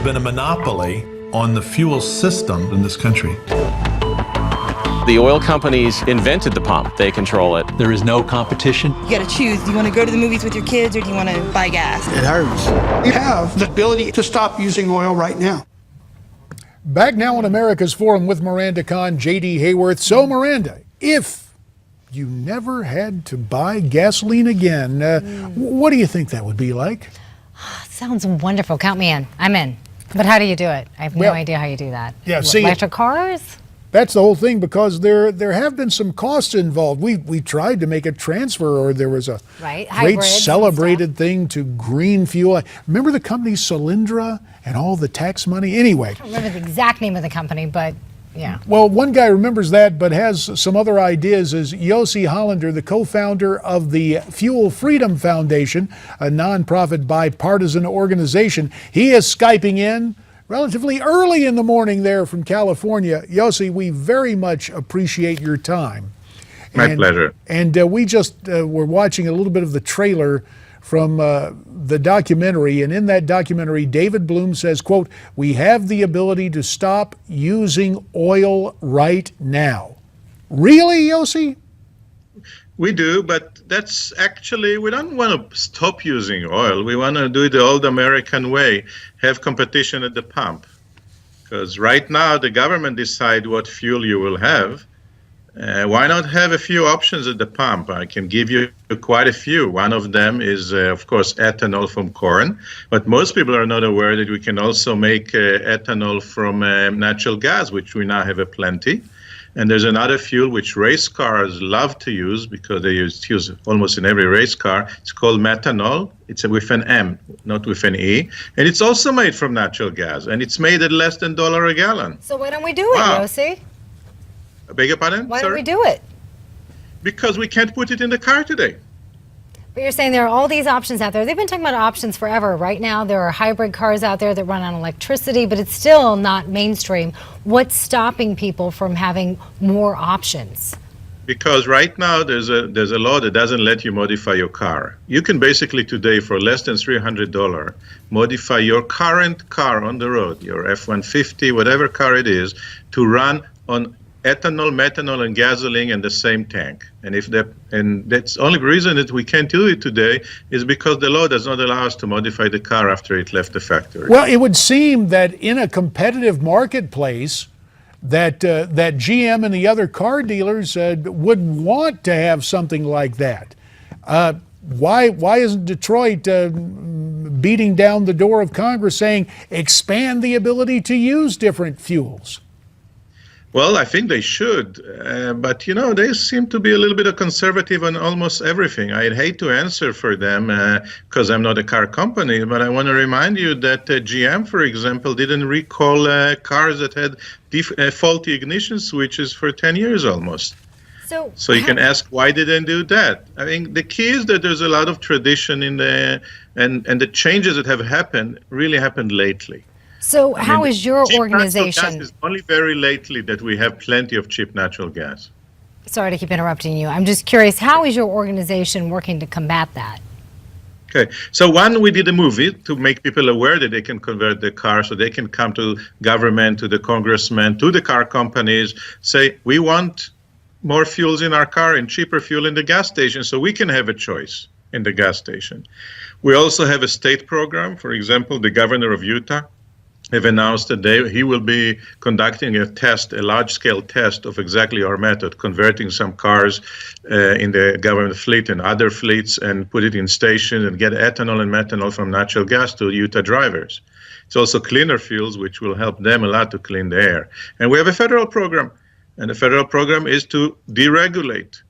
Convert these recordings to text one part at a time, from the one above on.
been a monopoly on the fuel system in this country. The oil companies invented the pump. They control it. There is no competition. You gotta choose. Do you want to go to the movies with your kids or do you want to buy gas? It hurts. We have the ability to stop using oil right now. Back now on America's Forum with Miranda Kahn, J.D. Hayworth. So, Miranda, if you never had to buy gasoline again, what do you think that would be like? Sounds wonderful. Count me in. I'm in. But how do you do it? I have no idea how you do that. Yeah, see, electric cars? That's the whole thing, because there have been some costs involved. We tried to make a transfer, or there was a great celebrated thing to green fuel. Remember the company Solyndra and all the tax money? Anyway. I don't remember the exact name of the company, but yeah. Well, one guy remembers that, but has some other ideas, is Yossie Hollander, the co-founder of the Fuel Freedom Foundation, a nonprofit bipartisan organization. He is Skyping in relatively early in the morning there from California. Yossie, we very much appreciate your time. My pleasure. And we just were watching a little bit of the trailer from the documentary, and in that documentary, David Bloom says, quote, "We have the ability to stop using oil right now." Really, Yossie? We do, but that's actually, we don't want to stop using oil. We want to do it the old American way, have competition at the pump. Because right now, the government decide what fuel you will have. Why not have a few options at the pump? I can give you quite a few. One of them is, of course, ethanol from corn. But most people are not aware that we can also make ethanol from natural gas, which we now have a plenty. And there's another fuel which race cars love to use because they use almost in every race car. It's called methanol. It's with an M, not with an E. And it's also made from natural gas. And it's made at less than $1 a gallon. So why don't we do it, Yossie? I beg your pardon? Why don't we do it? Because we can't put it in the car today. But you're saying there are all these options out there. They've been talking about options forever. Right now, there are hybrid cars out there that run on electricity, but it's still not mainstream. What's stopping people from having more options? Because right now there's a law that doesn't let you modify your car. You can basically today, for less than $300, modify your current car on the road, your F-150, whatever car it is, to run on ethanol, methanol, and gasoline in the same tank. And that's the only reason that we can't do it today is because the law does not allow us to modify the car after it left the factory. Well, it would seem that in a competitive marketplace, that GM and the other car dealers would want to have something like that. Why isn't Detroit beating down the door of Congress saying expand the ability to use different fuels? Well, I think they should, but they seem to be a little bit of conservative on almost everything. I'd hate to answer for them because I'm not a car company, but I want to remind you that GM, for example, didn't recall cars that had faulty ignition switches for 10 years almost. So you can ask, why didn't do that? I mean, the key is that there's a lot of tradition in and the changes that have happened really happened lately. So how is your organization? It's only very lately that we have plenty of cheap natural gas. Sorry to keep interrupting you. I'm just curious, how is your organization working to combat that? Okay, so one, we did a movie to make people aware that they can convert their car, so they can come to government, to the congressman, to the car companies, say, we want more fuels in our car and cheaper fuel in the gas station so we can have a choice in the gas station. We also have a state program. For example, the governor of Utah have announced that he will be conducting a large-scale test of exactly our method, converting some cars in the government fleet and other fleets and put it in stations and get ethanol and methanol from natural gas to Utah drivers. It's also cleaner fuels, which will help them a lot to clean the air. And we have a federal program, and the federal program is to deregulate,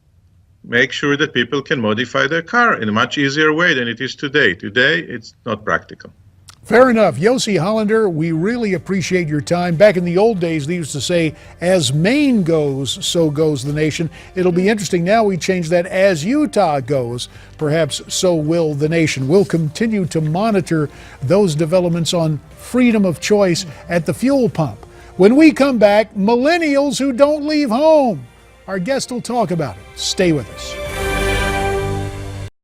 make sure that people can modify their car in a much easier way than it is today. Today, it's not practical. Fair enough. Yossie Hollander, we really appreciate your time. Back in the old days, they used to say, as Maine goes, so goes the nation. It'll be interesting now we change that, as Utah goes, perhaps so will the nation. We'll continue to monitor those developments on freedom of choice at the fuel pump. When we come back, millennials who don't leave home. Our guest will talk about it. Stay with us.